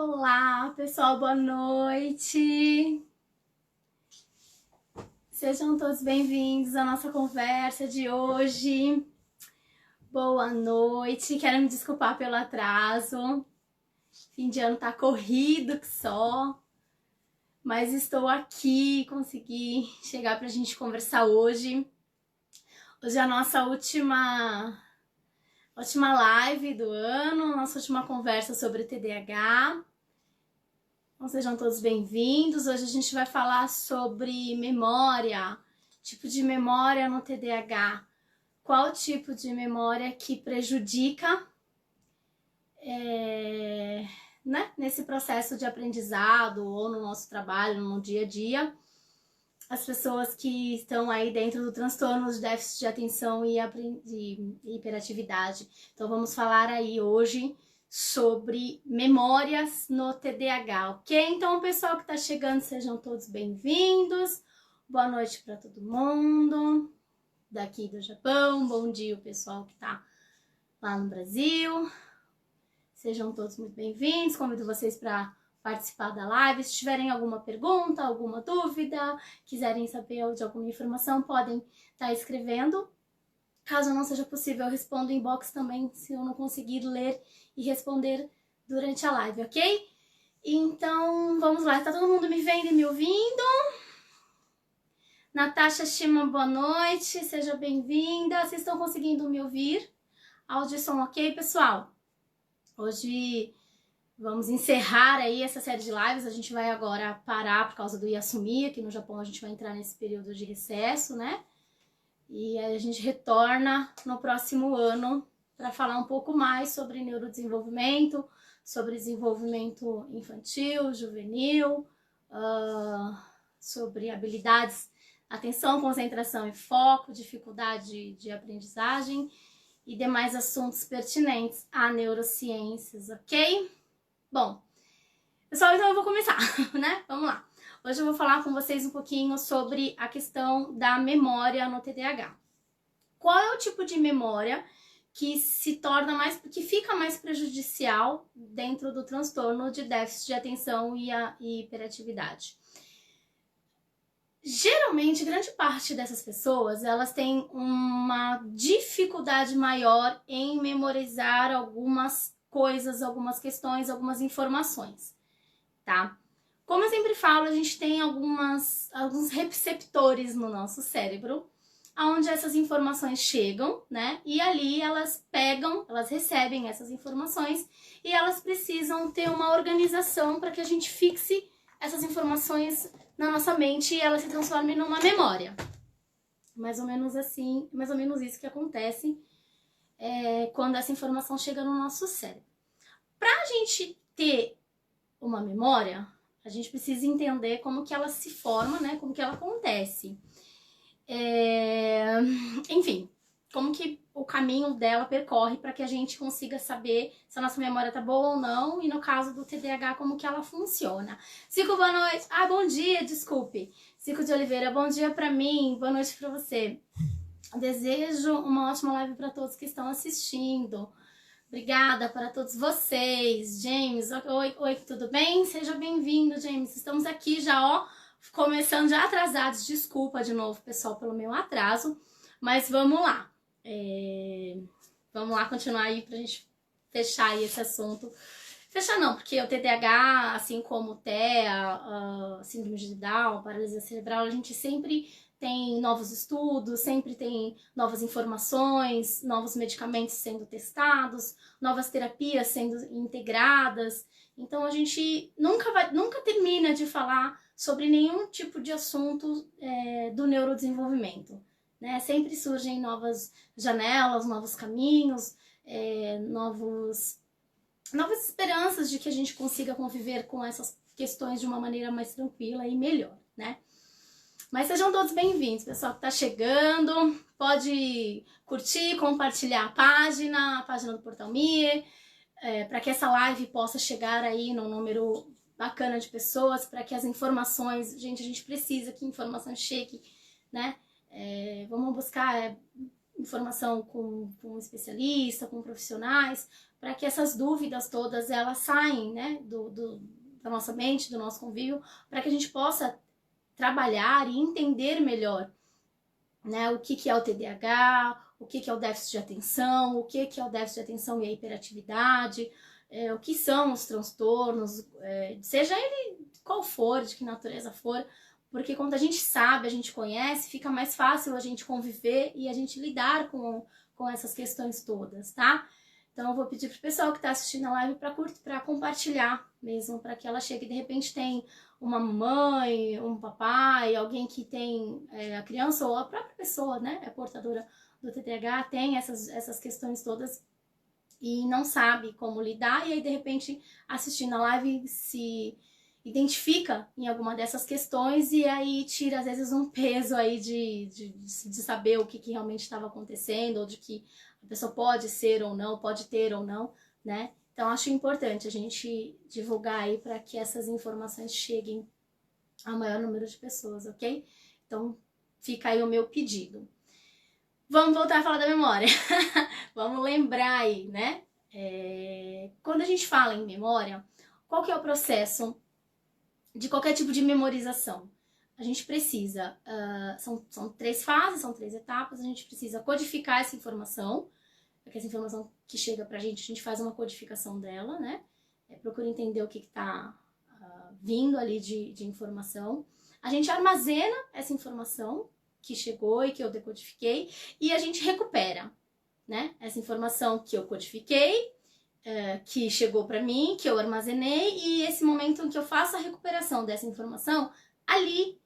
Olá, pessoal, boa noite. Sejam todos bem-vindos à nossa conversa de hoje. Boa noite. Quero me desculpar pelo atraso. Fim de ano tá corrido que só. Mas estou aqui, consegui chegar pra gente conversar hoje. Hoje é a nossa última live do ano, nossa última conversa sobre o TDAH. Então, sejam todos bem-vindos. Hoje a gente vai falar sobre memória, tipo de memória no TDAH. Qual tipo de memória que prejudica nesse processo de aprendizado ou no nosso trabalho, no dia a dia, as pessoas que estão aí dentro do transtorno de déficit de atenção e hiperatividade. Então vamos falar aí hoje sobre memórias no TDAH, ok? Então, o pessoal que está chegando, sejam todos bem-vindos. Boa noite para todo mundo daqui do Japão. Bom dia, o pessoal que está lá no Brasil. Sejam todos muito bem-vindos. Convido vocês para participar da live. Se tiverem alguma pergunta, alguma dúvida, quiserem saber de alguma informação, podem estar escrevendo. Caso não seja possível, eu respondo em inbox também, se eu não conseguir ler e responder durante a live, ok? Então, vamos lá. Tá todo mundo me vendo e me ouvindo? Natasha Shima, boa noite. Seja bem-vinda. Vocês estão conseguindo me ouvir? Áudio e som ok, pessoal? Hoje vamos encerrar aí essa série de lives. A gente vai agora parar por causa do Yasumi. Aqui no Japão a gente vai entrar nesse período de recesso, né? E aí a gente retorna no próximo ano para falar um pouco mais sobre neurodesenvolvimento, sobre desenvolvimento infantil, juvenil, sobre habilidades, atenção, concentração e foco, dificuldade de aprendizagem e demais assuntos pertinentes a neurociências, ok? Bom, pessoal, então eu vou começar, né? Vamos lá. Hoje eu vou falar com vocês um pouquinho sobre a questão da memória no TDAH. Qual é o tipo de memória que se torna que fica mais prejudicial dentro do transtorno de déficit de atenção e hiperatividade? Geralmente, grande parte dessas pessoas, elas têm uma dificuldade maior em memorizar algumas coisas, algumas questões, algumas informações, tá? Como eu sempre falo, a gente tem alguns receptores no nosso cérebro, onde essas informações chegam, né? E ali elas recebem essas informações e elas precisam ter uma organização para que a gente fixe essas informações na nossa mente e elas se transformem numa memória. Mais ou menos assim, mais ou menos isso que acontece quando essa informação chega no nosso cérebro. Para a gente ter uma memória, a gente precisa entender como que ela se forma, né? Como que ela acontece. Enfim, como que o caminho dela percorre para que a gente consiga saber se a nossa memória tá boa ou não, e no caso do TDAH, como que ela funciona. Cico, boa noite. Bom dia, desculpe. Cico de Oliveira, bom dia para mim, boa noite para você. Desejo uma ótima live para todos que estão assistindo. Obrigada para todos vocês. James, oi, tudo bem? Seja bem-vindo, James. Estamos aqui já, começando já atrasados. Desculpa de novo, pessoal, pelo meu atraso. Mas vamos lá. Vamos lá continuar aí pra gente fechar aí esse assunto. Fechar não, porque o TDAH, assim como o TEA, síndrome de Down, paralisia cerebral, a gente sempre tem novos estudos, sempre tem novas informações, novos medicamentos sendo testados, novas terapias sendo integradas. Então a gente nunca termina de falar sobre nenhum tipo de assunto do neurodesenvolvimento, né? Sempre surgem novas janelas, novos caminhos, novas esperanças de que a gente consiga conviver com essas questões de uma maneira mais tranquila e melhor, né? Mas sejam todos bem-vindos, pessoal que tá chegando, pode curtir, compartilhar a página do Portal Me, para que essa live possa chegar aí num número bacana de pessoas, para que as informações, a gente precisa que a informação chegue, né? Vamos buscar informação com um especialista, com profissionais, para que essas dúvidas todas elas saem, né, da nossa mente, do nosso convívio, para que a gente possa trabalhar e entender melhor, né, o que é o TDAH, o que é o déficit de atenção, o que é o déficit de atenção e a hiperatividade, o que são os transtornos, seja ele qual for, de que natureza for, porque quando a gente sabe, a gente conhece, fica mais fácil a gente conviver e a gente lidar com essas questões todas, tá? Então eu vou pedir pro pessoal que tá assistindo a live para compartilhar mesmo, para que ela chegue, de repente tem uma mãe, um papai, alguém que tem a criança ou a própria pessoa, né, é portadora do TDAH, tem essas questões todas e não sabe como lidar, e aí de repente assistindo a live se identifica em alguma dessas questões e aí tira às vezes um peso aí de saber o que realmente estava acontecendo, ou de que a pessoa pode ser ou não, pode ter ou não, né? Então acho importante a gente divulgar aí para que essas informações cheguem ao maior número de pessoas, ok? Então fica aí o meu pedido. Vamos voltar a falar da memória. Vamos lembrar aí, né? Quando a gente fala em memória, qual que é o processo de qualquer tipo de memorização? A gente precisa, são 3 fases, são 3 etapas, a gente precisa codificar essa informação, porque essa informação que chega pra gente, a gente faz uma codificação dela, né? Procura entender o que tá vindo ali de informação. A gente armazena essa informação que chegou e que eu decodifiquei, e a gente recupera, né? Essa informação que eu codifiquei, que chegou para mim, que eu armazenei, e esse momento em que eu faço a recuperação dessa informação, ali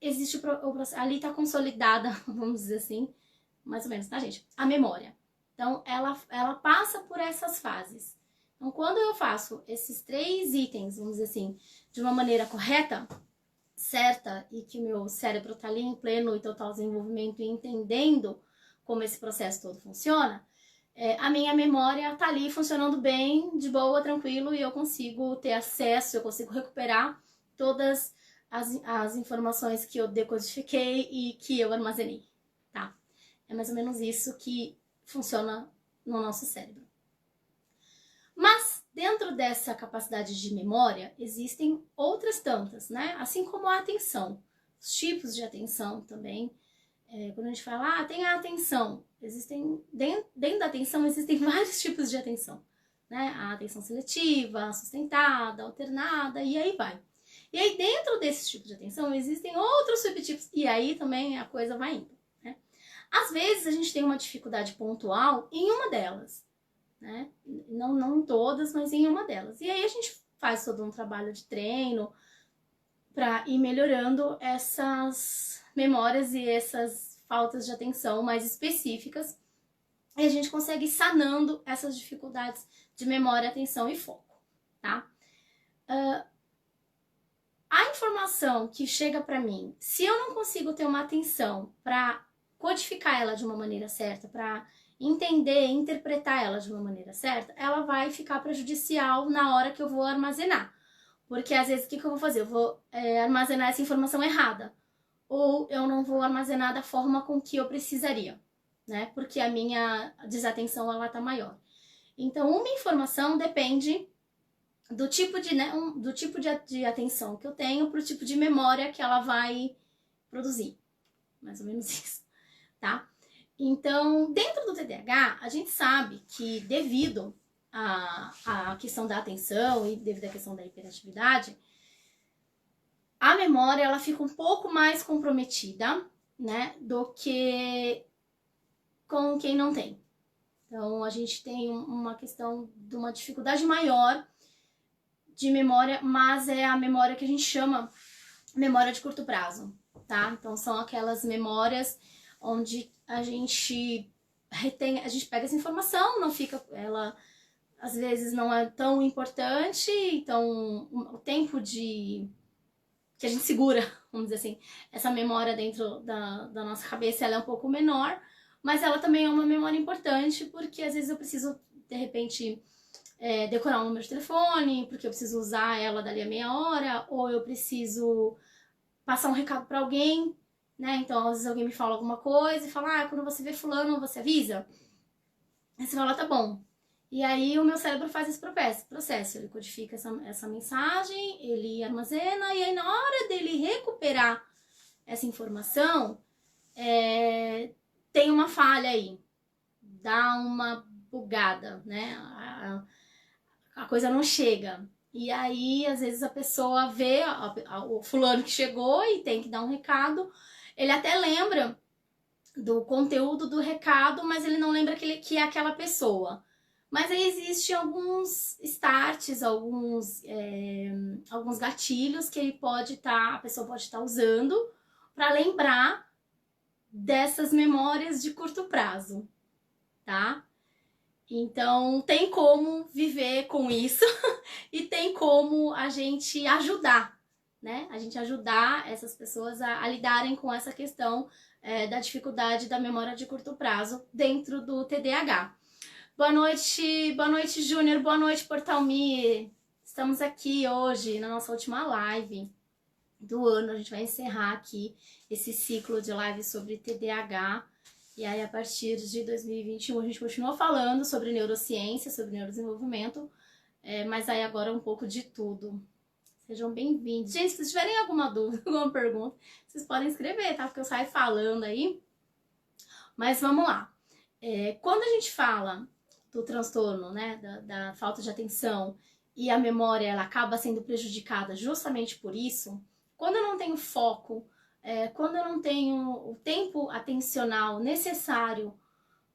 existe ali está consolidada, vamos dizer assim, mais ou menos, tá, gente? A memória. Então, ela passa por essas fases. Então, quando eu faço esses 3 itens, vamos dizer assim, de uma maneira correta, certa, e que o meu cérebro está ali em pleno e total desenvolvimento e entendendo como esse processo todo funciona, a minha memória está ali funcionando bem, de boa, tranquilo, e eu consigo ter acesso, eu consigo recuperar todas as informações que eu decodifiquei e que eu armazenei, tá? É mais ou menos isso que funciona no nosso cérebro. Mas, dentro dessa capacidade de memória, existem outras tantas, né? Assim como a atenção, os tipos de atenção também. Quando a gente fala, tem a atenção, dentro da atenção existem vários tipos de atenção, né? A atenção seletiva, sustentada, alternada, e aí vai. E aí, dentro desses tipos de atenção, existem outros subtipos, e aí também a coisa vai indo, né? Às vezes, a gente tem uma dificuldade pontual em uma delas, né? Não em todas, mas em uma delas. E aí, a gente faz todo um trabalho de treino para ir melhorando essas memórias e essas faltas de atenção mais específicas, e a gente consegue ir sanando essas dificuldades de memória, atenção e foco, tá? A informação que chega para mim, se eu não consigo ter uma atenção para codificar ela de uma maneira certa, para entender e interpretar ela de uma maneira certa, ela vai ficar prejudicial na hora que eu vou armazenar. Porque às vezes o que eu vou fazer? Eu vou armazenar essa informação errada. Ou eu não vou armazenar da forma com que eu precisaria, né? Porque a minha desatenção ela tá maior. Então, uma informação depende do tipo de atenção que eu tenho para o tipo de memória que ela vai produzir. Mais ou menos isso, tá? Então, dentro do TDAH, a gente sabe que devido à questão da atenção e devido à questão da hiperatividade, a memória ela fica um pouco mais comprometida, né, do que com quem não tem. Então, a gente tem uma questão de uma dificuldade maior de memória, mas é a memória que a gente chama memória de curto prazo, tá? Então, são aquelas memórias onde a gente retém, a gente pega essa informação, não fica, ela às vezes não é tão importante, então o tempo que a gente segura, vamos dizer assim, essa memória dentro da nossa cabeça, ela é um pouco menor, mas ela também é uma memória importante, porque às vezes eu preciso, de repente, decorar um número de telefone, porque eu preciso usar ela dali a meia hora, ou eu preciso passar um recado para alguém, né? Então, às vezes alguém me fala alguma coisa e fala, quando você vê fulano, você avisa? Aí você fala, tá bom. E aí o meu cérebro faz esse processo. Ele codifica essa mensagem, ele armazena, e aí na hora dele recuperar essa informação, tem uma falha aí, dá uma bugada, né? A coisa não chega. E aí, às vezes, a pessoa vê o fulano que chegou e tem que dar um recado, ele até lembra do conteúdo do recado, mas ele não lembra que é aquela pessoa. Mas aí existem alguns starts, alguns gatilhos que a pessoa pode estar usando para lembrar dessas memórias de curto prazo, tá? Então tem como viver com isso e tem como a gente ajudar, né? A gente ajudar essas pessoas a lidarem com essa questão da dificuldade da memória de curto prazo dentro do TDAH. Boa noite, Júnior. Boa noite, Portal Me. Estamos aqui hoje na nossa última live do ano. A gente vai encerrar aqui esse ciclo de lives sobre TDAH. E aí, a partir de 2021, a gente continua falando sobre neurociência, sobre neurodesenvolvimento, mas aí agora um pouco de tudo. Sejam bem-vindos. Gente, se vocês tiverem alguma dúvida, alguma pergunta, vocês podem escrever, tá? Porque eu saio falando aí. Mas vamos lá. Quando a gente fala do transtorno, né, da falta de atenção, e a memória ela acaba sendo prejudicada justamente por isso, quando eu não tenho foco, quando eu não tenho o tempo atencional necessário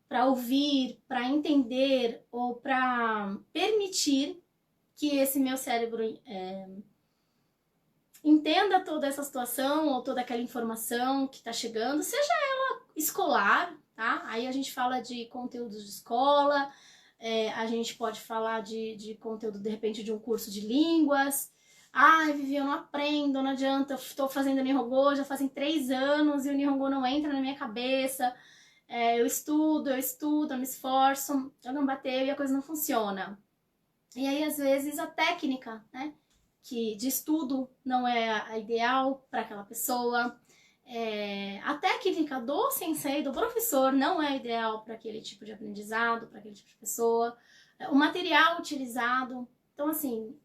para ouvir, para entender ou para permitir que esse meu cérebro entenda toda essa situação ou toda aquela informação que está chegando, seja ela escolar, tá? Aí a gente fala de conteúdos de escola, a gente pode falar de conteúdo, de repente, de um curso de línguas. Ai, Vivi, eu não aprendo, não adianta, eu estou fazendo Nihongo, já fazem 3 anos e o Nihongo não entra na minha cabeça. Eu estudo, eu me esforço, eu não bateu e a coisa não funciona. E aí, às vezes, a técnica, né, de estudo não é a ideal para aquela pessoa. A técnica do sensei, do professor, não é ideal para aquele tipo de aprendizado, para aquele tipo de pessoa. O material utilizado. Então, assim,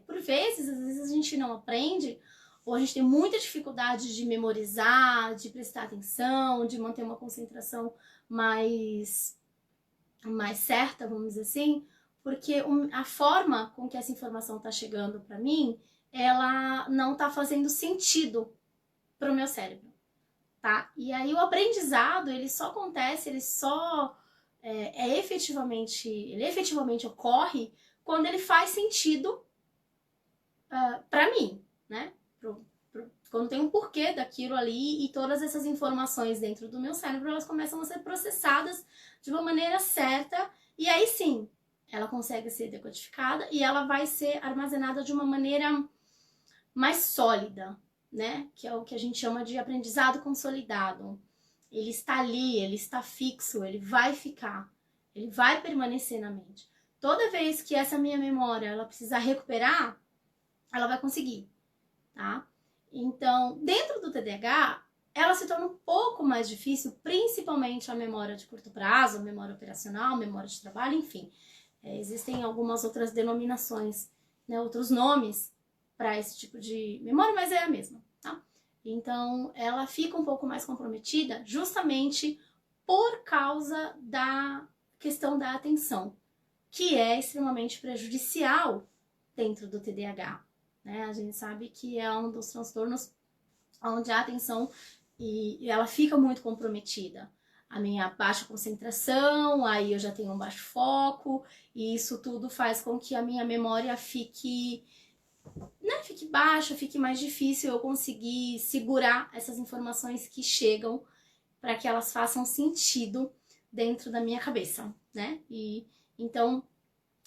por vezes, às vezes a gente não aprende, ou a gente tem muita dificuldade de memorizar, de prestar atenção, de manter uma concentração mais certa, vamos dizer assim, porque a forma com que essa informação está chegando para mim, ela não está fazendo sentido para o meu cérebro, tá? E aí o aprendizado, ele só acontece, ele efetivamente ocorre quando ele faz sentido para mim, né? Quando tem um porquê daquilo ali e todas essas informações dentro do meu cérebro, elas começam a ser processadas de uma maneira certa e aí sim, ela consegue ser decodificada e ela vai ser armazenada de uma maneira mais sólida, né? Que é o que a gente chama de aprendizado consolidado. Ele está ali, ele está fixo, ele vai ficar, ele vai permanecer na mente. Toda vez que essa minha memória ela precisar recuperar, ela vai conseguir, tá? Então, dentro do TDAH, ela se torna um pouco mais difícil, principalmente a memória de curto prazo, a memória operacional, a memória de trabalho, enfim. Existem algumas outras denominações, né, outros nomes para esse tipo de memória, mas é a mesma, tá? Então, ela fica um pouco mais comprometida justamente por causa da questão da atenção, que é extremamente prejudicial dentro do TDAH. Né? A gente sabe que é um dos transtornos onde a atenção e ela fica muito comprometida. A minha baixa concentração, aí eu já tenho um baixo foco, e isso tudo faz com que a minha memória fique baixa, fique mais difícil eu conseguir segurar essas informações que chegam para que elas façam sentido dentro da minha cabeça, né? E então,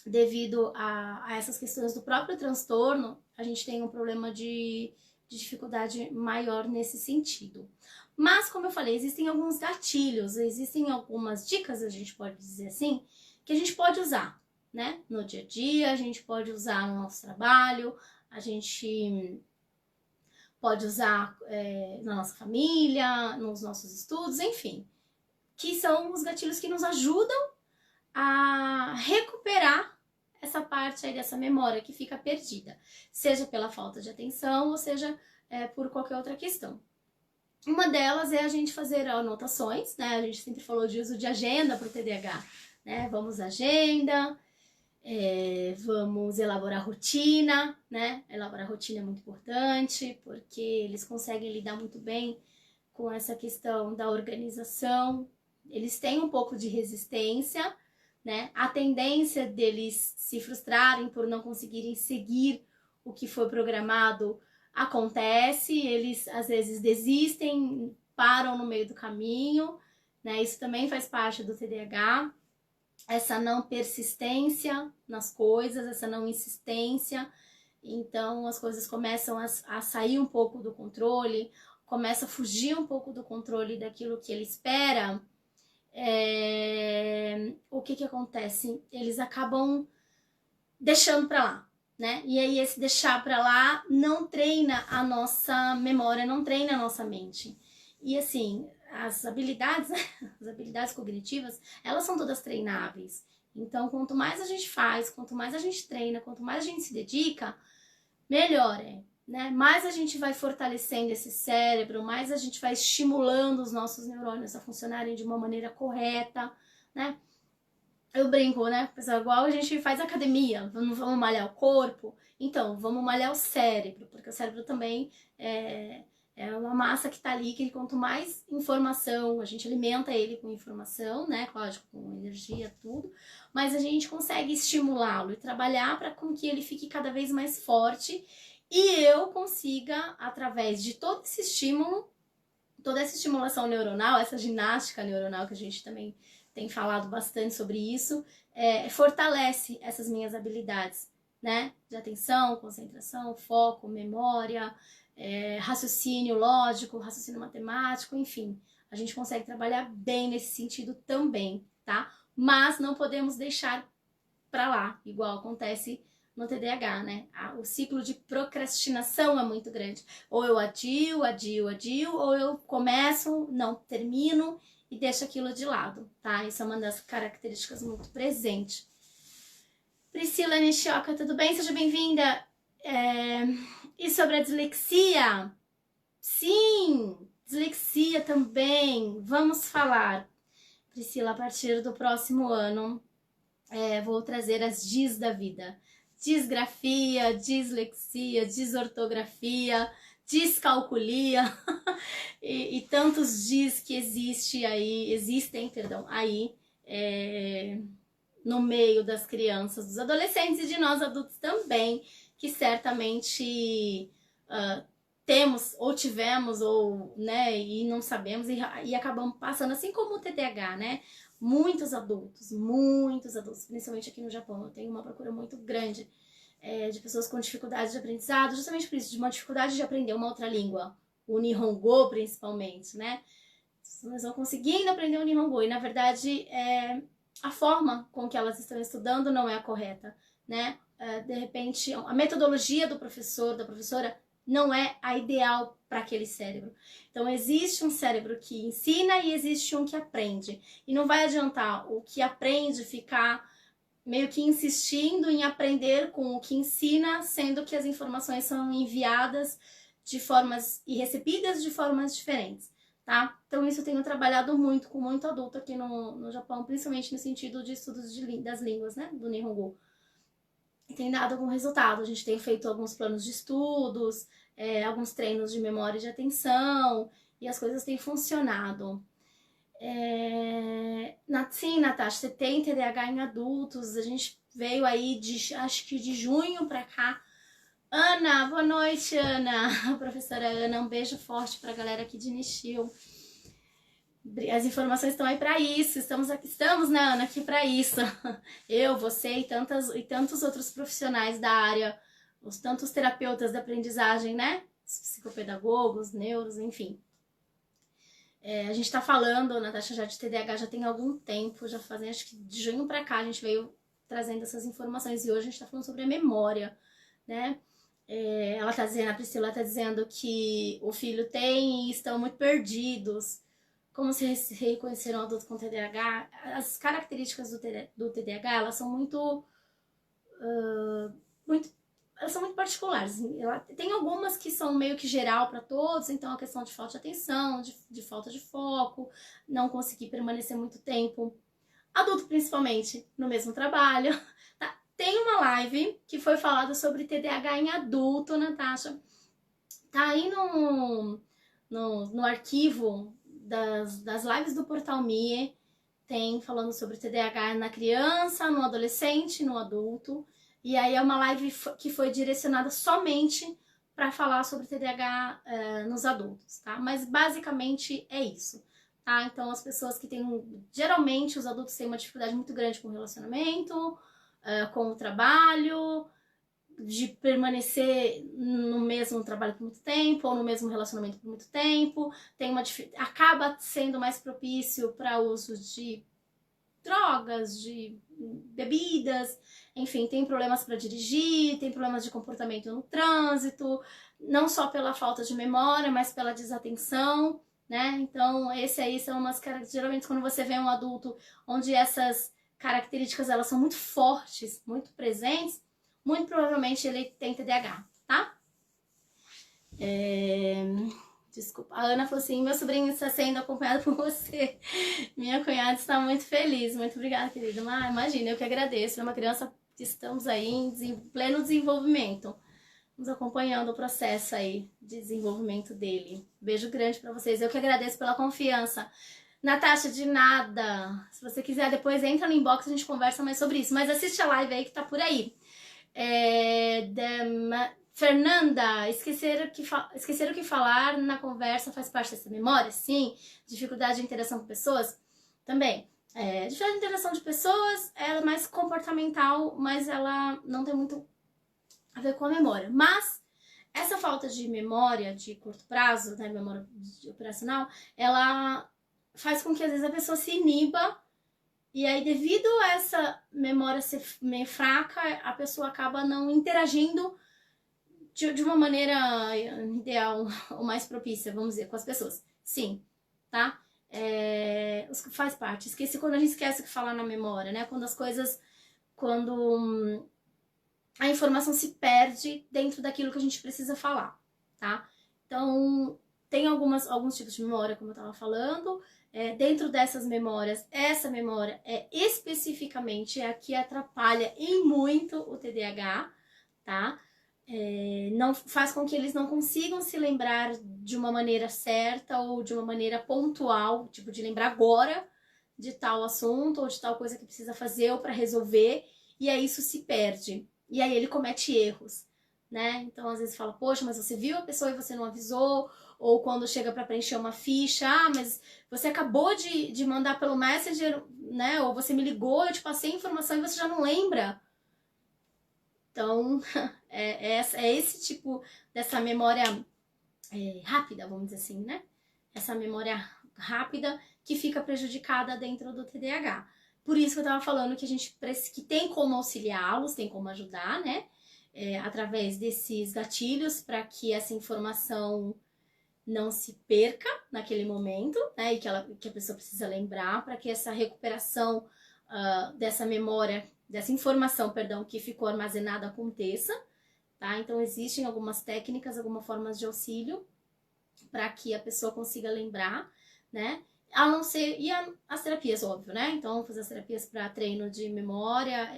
devido a essas questões do próprio transtorno, a gente tem um problema de dificuldade maior nesse sentido. Mas, como eu falei, existem alguns gatilhos, existem algumas dicas, a gente pode dizer assim, que a gente pode usar, né? No dia a dia, a gente pode usar no nosso trabalho, a gente pode usar na nossa família, nos nossos estudos, enfim. Que são os gatilhos que nos ajudam a recuperar essa parte aí dessa memória que fica perdida, seja pela falta de atenção ou seja por qualquer outra questão. Uma delas é a gente fazer anotações, né? A gente sempre falou de uso de agenda para o TDAH, né? Vamos agenda, vamos elaborar rotina, né? Elaborar rotina é muito importante, porque eles conseguem lidar muito bem com essa questão da organização. Eles têm um pouco de resistência, né? A tendência deles se frustrarem por não conseguirem seguir o que foi programado acontece, eles às vezes desistem, param no meio do caminho, né? Isso também faz parte do TDAH, essa não persistência nas coisas, essa não insistência, então as coisas começam a sair um pouco do controle, começa a fugir um pouco do controle daquilo que ele espera. O que acontece? Eles acabam deixando para lá, né? E aí esse deixar para lá não treina a nossa memória, não treina a nossa mente. E assim, as habilidades cognitivas, elas são todas treináveis. Então, quanto mais a gente faz, quanto mais a gente treina, quanto mais a gente se dedica, melhor é, né? Mais a gente vai fortalecendo esse cérebro, mais a gente vai estimulando os nossos neurônios a funcionarem de uma maneira correta, né? Eu brinco, né? Pessoal, igual a gente faz academia, vamos malhar o corpo, então vamos malhar o cérebro, porque o cérebro também é uma massa que tá ali, que quanto mais informação, a gente alimenta ele com informação, né? Lógico, com energia, tudo, mas a gente consegue estimulá-lo e trabalhar para com que ele fique cada vez mais forte e eu consiga, através de todo esse estímulo, toda essa estimulação neuronal, essa ginástica neuronal que a gente também tem falado bastante sobre isso, fortalece essas minhas habilidades, né? De atenção, concentração, foco, memória, raciocínio lógico, raciocínio matemático, enfim. A gente consegue trabalhar bem nesse sentido também, tá? Mas não podemos deixar pra lá, igual acontece no TDAH, né? O ciclo de procrastinação é muito grande. Ou eu adio, ou eu começo, não termino e deixo aquilo de lado, tá? Isso é uma das características muito presente. Priscila Nishioka, tudo bem? Seja bem-vinda. E sobre a dislexia? Sim, dislexia também. Vamos falar. Priscila, a partir do próximo ano, vou trazer as DIS da vida. Disgrafia, dislexia, desortografia, descalculia e tantos DIS que existem aí no meio das crianças, dos adolescentes e de nós adultos também, que certamente temos ou tivemos ou, né, e não sabemos e acabamos passando, assim como o TDAH, né? Muitos adultos, principalmente aqui no Japão, eu tenho uma procura muito grande de pessoas com dificuldade de aprendizado, justamente por isso, de uma dificuldade de aprender uma outra língua, o Nihongo principalmente, né? Elas vão conseguindo aprender o Nihongo e, na verdade, a forma com que elas estão estudando não é a correta, né? De repente, a metodologia do professor, da professora, não é a ideal para aquele cérebro. Então, existe um cérebro que ensina e existe um que aprende. E não vai adiantar o que aprende ficar meio que insistindo em aprender com o que ensina, sendo que as informações são enviadas de formas e recebidas de formas diferentes, tá? Então, isso eu tenho trabalhado muito com muito adulto aqui no Japão, principalmente no sentido de estudos das línguas, né? Do Nihongo. E tem dado algum resultado. A gente tem feito alguns planos de estudos, alguns treinos de memória e de atenção, e as coisas têm funcionado. Sim, Natasha, você tem TDAH em adultos, a gente veio aí acho que de junho pra cá. Ana, boa noite, Ana. A professora Ana, um beijo forte pra galera aqui de Nishio. As informações estão aí para isso, estamos, né, Ana, aqui para isso. Eu, você e tantos outros profissionais da área, tantos terapeutas da aprendizagem, né? Os psicopedagogos, neuros, enfim. A gente tá falando, Natasha, já de TDAH já tem algum tempo, já fazem, acho que de junho para cá a gente veio trazendo essas informações e hoje a gente tá falando sobre a memória, né? A Priscila tá dizendo que o filho tem e estão muito perdidos. como se reconhecer um adulto com TDAH, as características do TDAH, elas são muito, elas são muito particulares. Tem algumas que são meio que geral para todos, então a questão de falta de atenção, de falta de foco, não conseguir permanecer muito tempo, adulto principalmente, no mesmo trabalho. Tá? Tem uma live que foi falada sobre TDAH em adulto, Natasha. Tá aí no arquivo das lives do Portal MIE, tem falando sobre TDAH na criança, no adolescente, no adulto. E aí é uma live que foi direcionada somente para falar sobre TDAH nos adultos, tá? Mas basicamente é isso, tá? Então as pessoas que têm, geralmente os adultos têm uma dificuldade muito grande com o relacionamento, com o trabalho, de permanecer no mesmo trabalho por muito tempo ou no mesmo relacionamento por muito tempo, acaba sendo mais propício para uso de drogas, de bebidas, enfim, tem problemas para dirigir, tem problemas de comportamento no trânsito, não só pela falta de memória, mas pela desatenção, né? Então, esse aí são umas características, geralmente quando você vê um adulto onde essas características elas são muito fortes, muito presentes, muito provavelmente ele tem TDAH, tá? Desculpa, a Ana falou assim, meu sobrinho está sendo acompanhado por você. Minha cunhada está muito feliz. Muito obrigada, querida. Mas imagina, eu que agradeço. É uma criança que estamos aí em pleno desenvolvimento. Nos acompanhando o processo aí de desenvolvimento dele. Beijo grande para vocês. Eu que agradeço pela confiança. Natasha, de nada. Se você quiser, depois entra no inbox e a gente conversa mais sobre isso. Mas assiste a live aí que tá por aí. Fernanda, esquecer o que falar na conversa faz parte dessa memória? Sim. Dificuldade de interação com pessoas? Também. Dificuldade de interação de pessoas, ela é mais comportamental, mas ela não tem muito a ver com a memória. Mas essa falta de memória de curto prazo, né, memória operacional, ela faz com que às vezes a pessoa se iniba. E aí, devido a essa memória ser meio fraca, a pessoa acaba não interagindo de uma maneira ideal ou mais propícia, vamos dizer, com as pessoas. Sim, tá? Faz parte. Quando a gente esquece o que falar na memória, né? Quando a informação se perde dentro daquilo que a gente precisa falar, tá? Então, tem alguns tipos de memória, como eu tava falando. Dentro dessas memórias, essa memória especificamente a que atrapalha em muito o TDAH, tá? Não faz com que eles não consigam se lembrar de uma maneira certa ou de uma maneira pontual, tipo de lembrar agora de tal assunto ou de tal coisa que precisa fazer ou para resolver, e aí isso se perde. E aí ele comete erros, né? Então às vezes fala, poxa, mas você viu a pessoa e você não avisou, ou quando chega para preencher uma ficha, mas você acabou de mandar pelo Messenger, né? Ou você me ligou, eu te passei a informação e você já não lembra. Então, é esse tipo dessa memória rápida, vamos dizer assim, né? Essa memória rápida que fica prejudicada dentro do TDAH. Por isso que eu tava falando que a gente que tem como auxiliá-los, tem como ajudar, né? Através desses gatilhos para que essa informação não se perca naquele momento, né? E que a pessoa precisa lembrar para que essa recuperação dessa memória, dessa informação, perdão, que ficou armazenada aconteça, tá? Então existem algumas técnicas, algumas formas de auxílio para que a pessoa consiga lembrar, né? A não ser, as terapias, óbvio, né? Então, fazer as terapias para treino de memória,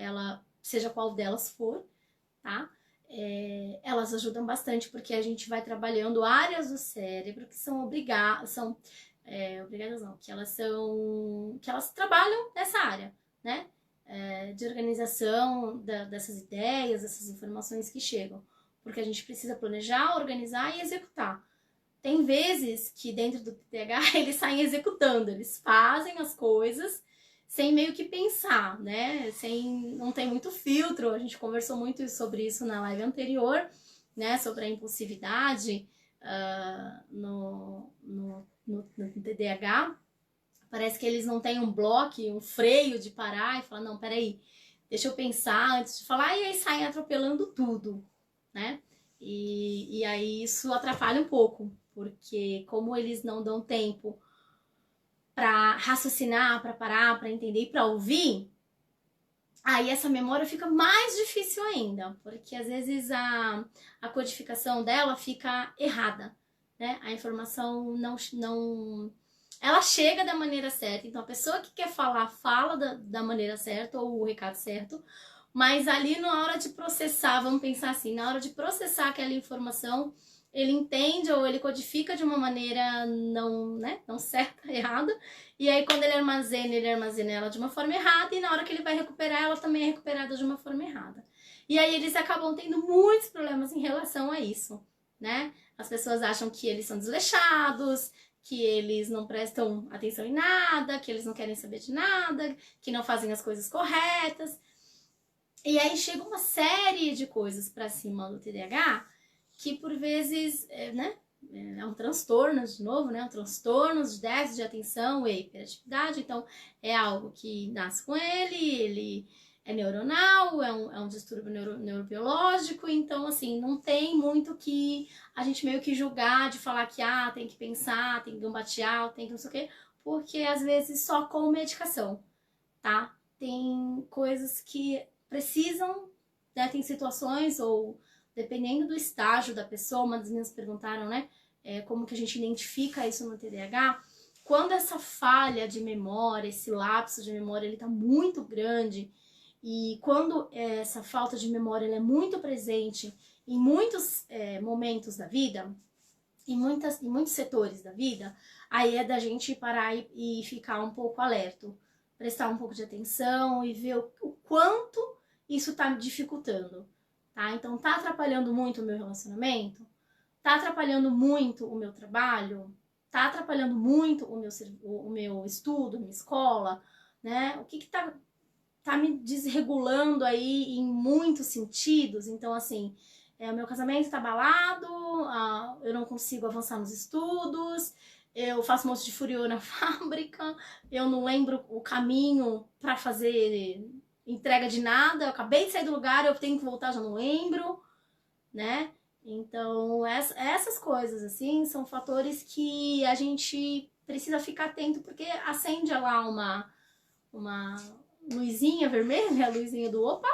seja qual delas for, tá? Elas ajudam bastante porque a gente vai trabalhando áreas do cérebro que são obrigadas não, que elas trabalham nessa área, né? De organização dessas ideias, dessas informações que chegam. Porque a gente precisa planejar, organizar e executar. Tem vezes que dentro do TDAH eles saem executando, eles fazem as coisas sem meio que pensar, né? Não tem muito filtro. A gente conversou muito sobre isso na live anterior, né? Sobre a impulsividade no TDAH. Parece que eles não têm um bloco, um freio de parar e falar, não, peraí, deixa eu pensar antes de falar, e aí saem atropelando tudo, né? E aí isso atrapalha um pouco, porque como eles não dão tempo para raciocinar, para parar, para entender e para ouvir, aí essa memória fica mais difícil ainda, porque às vezes a codificação dela fica errada, né? A informação não ela chega da maneira certa, então a pessoa que quer falar, fala da maneira certa ou o recado certo, mas ali na hora de processar, vamos pensar assim, na hora de processar aquela informação, ele entende ou ele codifica de uma maneira não, né, não certa, errada, e aí quando ele armazena ela de uma forma errada, e na hora que ele vai recuperar, ela também é recuperada de uma forma errada. E aí eles acabam tendo muitos problemas em relação a isso, né? As pessoas acham que eles são desleixados, que eles não prestam atenção em nada, que eles não querem saber de nada, que não fazem as coisas corretas. E aí chega uma série de coisas pra cima do TDAH que por vezes, né, é um transtorno, de novo, né, um transtorno de déficit de atenção e hiperatividade, então é algo que nasce com ele é neuronal, é um distúrbio neurobiológico, então assim, não tem muito que a gente meio que julgar de falar que tem que pensar, tem que gambatear, tem que não sei o quê, porque às vezes só com medicação, tá? Tem coisas que precisam, né, tem situações ou dependendo do estágio da pessoa, uma das meninas perguntaram, né, como que a gente identifica isso no TDAH, quando essa falha de memória, esse lapso de memória, ele tá muito grande, e quando essa falta de memória ela é muito presente em muitos momentos da vida, em muitos setores da vida, aí é da gente parar e ficar um pouco alerta, prestar um pouco de atenção e ver o quanto isso tá me dificultando. Tá? Então, tá atrapalhando muito o meu relacionamento? Tá atrapalhando muito o meu trabalho? Tá atrapalhando muito o meu estudo, a minha escola? Né? O que tá me desregulando aí em muitos sentidos? Então, assim, o meu casamento tá abalado, eu não consigo avançar nos estudos, eu faço um monte de furiô na fábrica, eu não lembro o caminho para fazer entrega de nada, eu acabei de sair do lugar, eu tenho que voltar, já não lembro, né? Então, essas coisas, assim, são fatores que a gente precisa ficar atento, porque acende lá uma luzinha vermelha, a luzinha do opa,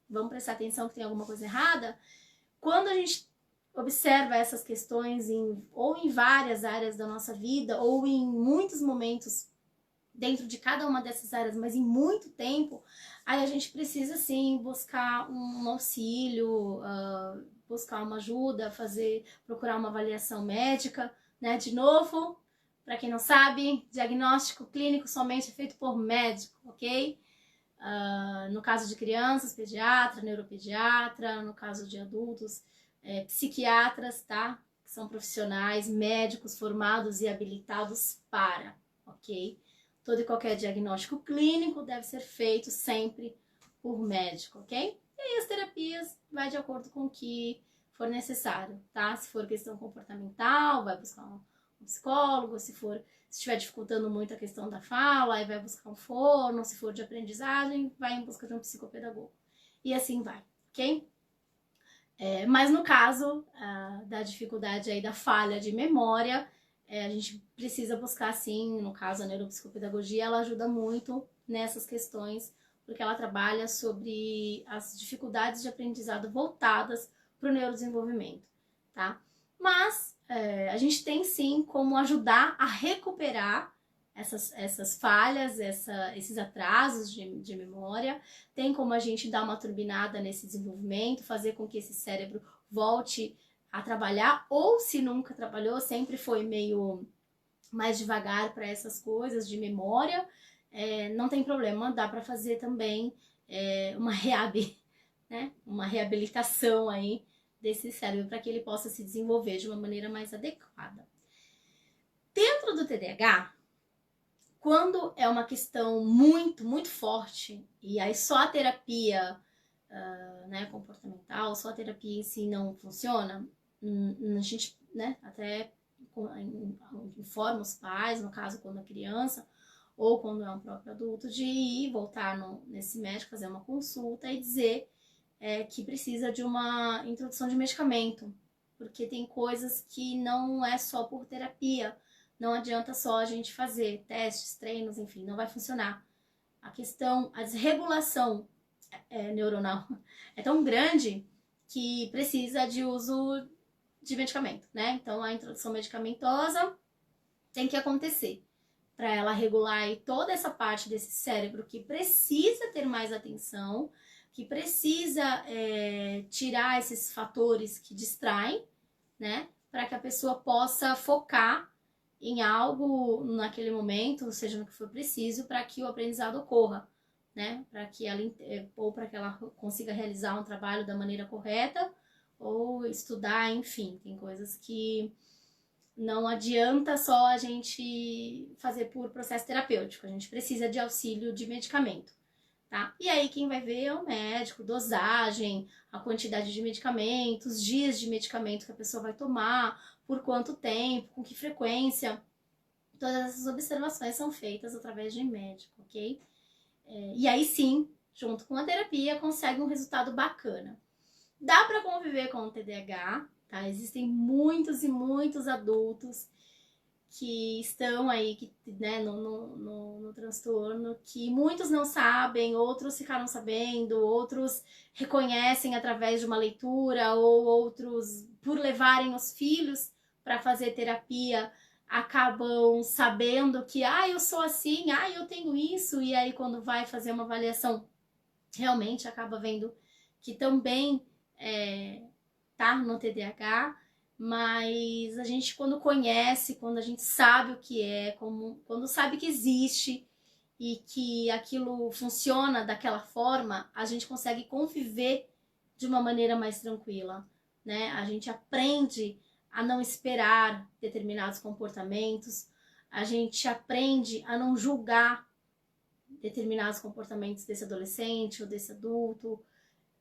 vamos prestar atenção que tem alguma coisa errada. Quando a gente observa essas questões ou em várias áreas da nossa vida, ou em muitos momentos dentro de cada uma dessas áreas, mas em muito tempo, aí a gente precisa sim buscar um auxílio, buscar uma ajuda, procurar uma avaliação médica, né? De novo, para quem não sabe, diagnóstico clínico somente é feito por médico, ok? No caso de crianças, pediatra, neuropediatra, no caso de adultos, psiquiatras, tá? Que são profissionais, médicos formados e habilitados para, ok? Todo e qualquer diagnóstico clínico deve ser feito sempre por médico, ok? E aí as terapias vai de acordo com o que for necessário, tá? Se for questão comportamental, vai buscar um psicólogo, se estiver dificultando muito a questão da fala, aí vai buscar um fono, se for de aprendizagem, vai em busca de um psicopedagogo. E assim vai, ok? Mas no caso da dificuldade aí da falha de memória, a gente precisa buscar sim, no caso a neuropsicopedagogia, ela ajuda muito nessas questões, porque ela trabalha sobre as dificuldades de aprendizado voltadas para o neurodesenvolvimento, tá? Mas a gente tem sim como ajudar a recuperar essas falhas, esses atrasos de memória, tem como a gente dar uma turbinada nesse desenvolvimento, fazer com que esse cérebro volte a trabalhar, ou se nunca trabalhou, sempre foi meio mais devagar para essas coisas de memória, não tem problema, dá para fazer também uma né? Uma reabilitação aí desse cérebro para que ele possa se desenvolver de uma maneira mais adequada. Dentro do TDAH, quando é uma questão muito, muito forte, e aí só a terapia né, comportamental, só a terapia em si não funciona, a gente, né, até informa os pais, no caso quando é criança, ou quando é um próprio adulto, de ir voltar nesse médico, fazer uma consulta e dizer que precisa de uma introdução de medicamento, porque tem coisas que não é só por terapia, Não adianta só a gente fazer testes, treinos, enfim, não vai funcionar. A questão, a desregulação neuronal é tão grande que precisa de uso de medicamento, né? Então, a introdução medicamentosa tem que acontecer para ela regular aí toda essa parte desse cérebro que precisa ter mais atenção, que precisa tirar esses fatores que distraem, né? Para que a pessoa possa focar em algo naquele momento, seja no que for preciso, para que o aprendizado ocorra, né? Para que ela consiga realizar um trabalho da maneira correta ou estudar, enfim, tem coisas que não adianta só a gente fazer por processo terapêutico, a gente precisa de auxílio de medicamento, tá? E aí quem vai ver é o médico, dosagem, a quantidade de medicamentos, dias de medicamento que a pessoa vai tomar, por quanto tempo, com que frequência. Todas essas observações são feitas através de médico, ok? E aí sim, junto com a terapia, consegue um resultado bacana. Dá para conviver com o TDAH, tá? Existem muitos e muitos adultos que estão aí né, no transtorno, que muitos não sabem, outros ficaram sabendo, outros reconhecem através de uma leitura, ou outros, por levarem os filhos para fazer terapia, acabam sabendo que, eu sou assim, eu tenho isso, e aí quando vai fazer uma avaliação, realmente acaba vendo que também tá no TDAH, mas a gente quando conhece, quando a gente sabe o que é, quando sabe que existe e que aquilo funciona daquela forma, a gente consegue conviver de uma maneira mais tranquila, né? A gente aprende a não esperar determinados comportamentos, a gente aprende a não julgar determinados comportamentos desse adolescente ou desse adulto,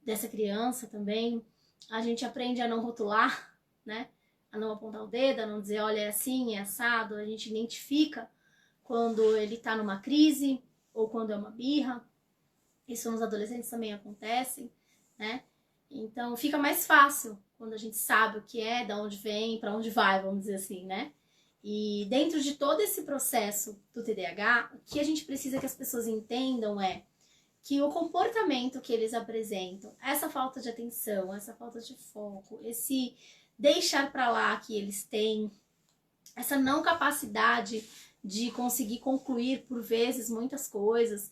dessa criança também. A gente aprende a não rotular, né? A não apontar o dedo, a não dizer, olha, é assim, é assado. A gente identifica quando ele tá numa crise ou quando é uma birra. Isso nos adolescentes também acontece, né? Então fica mais fácil quando a gente sabe o que é, de onde vem, para onde vai, vamos dizer assim, né? E dentro de todo esse processo do TDAH, o que a gente precisa que as pessoas entendam é que o comportamento que eles apresentam, essa falta de atenção, essa falta de foco, esse deixar para lá que eles têm, essa não capacidade de conseguir concluir por vezes muitas coisas,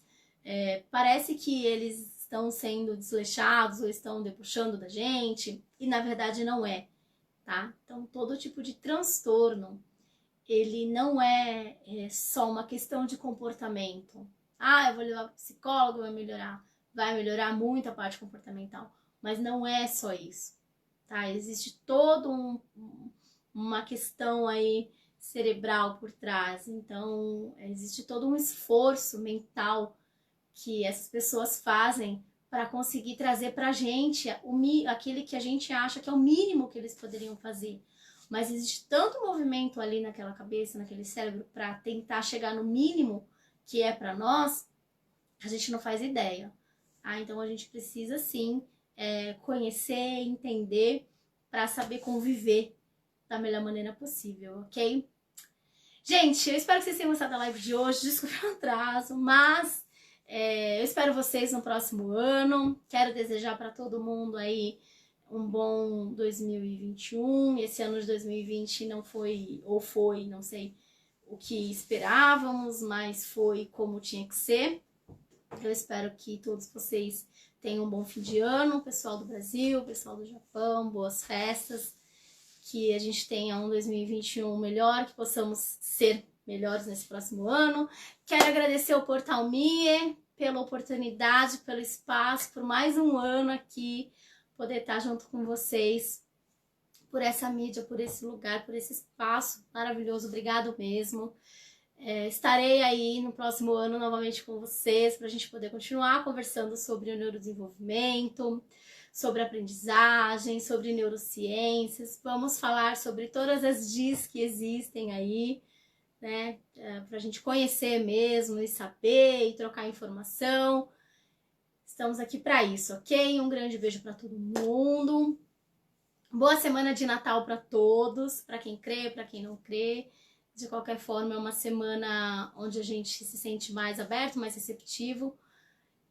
parece que eles estão sendo desleixados ou estão debochando da gente, e na verdade não é, tá? Então todo tipo de transtorno, ele não é só uma questão de comportamento. Eu vou levar para o psicólogo, vai melhorar muito a parte comportamental, mas não é só isso, tá? Existe todo uma questão aí cerebral por trás, então existe todo um esforço mental que essas pessoas fazem para conseguir trazer para a gente aquele que a gente acha que é o mínimo que eles poderiam fazer. Mas existe tanto movimento ali naquela cabeça, naquele cérebro, para tentar chegar no mínimo que é para nós, a gente não faz ideia. Então a gente precisa sim conhecer, entender, para saber conviver da melhor maneira possível, ok? Gente, eu espero que vocês tenham gostado da live de hoje. Desculpa o atraso, mas eu espero vocês no próximo ano. Quero desejar para todo mundo aí um bom 2021. Esse ano de 2020 não foi, ou foi, não sei o que esperávamos, mas foi como tinha que ser. Eu espero que todos vocês tenham um bom fim de ano, pessoal do Brasil, pessoal do Japão, boas festas, que a gente tenha um 2021 melhor, que possamos ser melhores nesse próximo ano. Quero agradecer ao Portal Mie pela oportunidade, pelo espaço, por mais um ano aqui, poder estar junto com vocês, por essa mídia, por esse lugar, por esse espaço maravilhoso. Obrigado mesmo. Estarei aí no próximo ano novamente com vocês para a gente poder continuar conversando sobre o neurodesenvolvimento, sobre aprendizagem, sobre neurociências. Vamos falar sobre todas as DIs que existem aí, né? Para a gente conhecer mesmo e saber e trocar informação. Estamos aqui para isso, ok? Um grande beijo para todo mundo. Boa semana de Natal para todos, para quem crê, para quem não crê. de qualquer forma, é uma semana onde a gente se sente mais aberto, mais receptivo.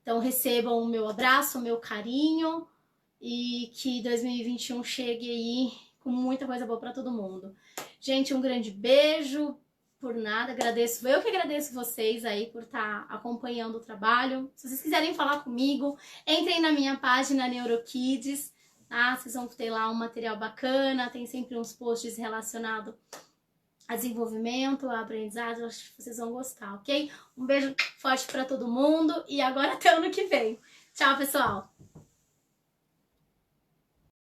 Então, recebam o meu abraço, o meu carinho e que 2021 chegue aí com muita coisa boa para todo mundo. Gente, um grande beijo. Por nada, agradeço. Eu que agradeço vocês aí por estar acompanhando o trabalho. Se vocês quiserem falar comigo, entrem na minha página NeuroKids, tá? Vocês vão ter lá um material bacana, tem sempre uns posts relacionados a desenvolvimento, a aprendizado. Acho que vocês vão gostar, ok? Um beijo forte para todo mundo e agora até ano que vem. Tchau, pessoal!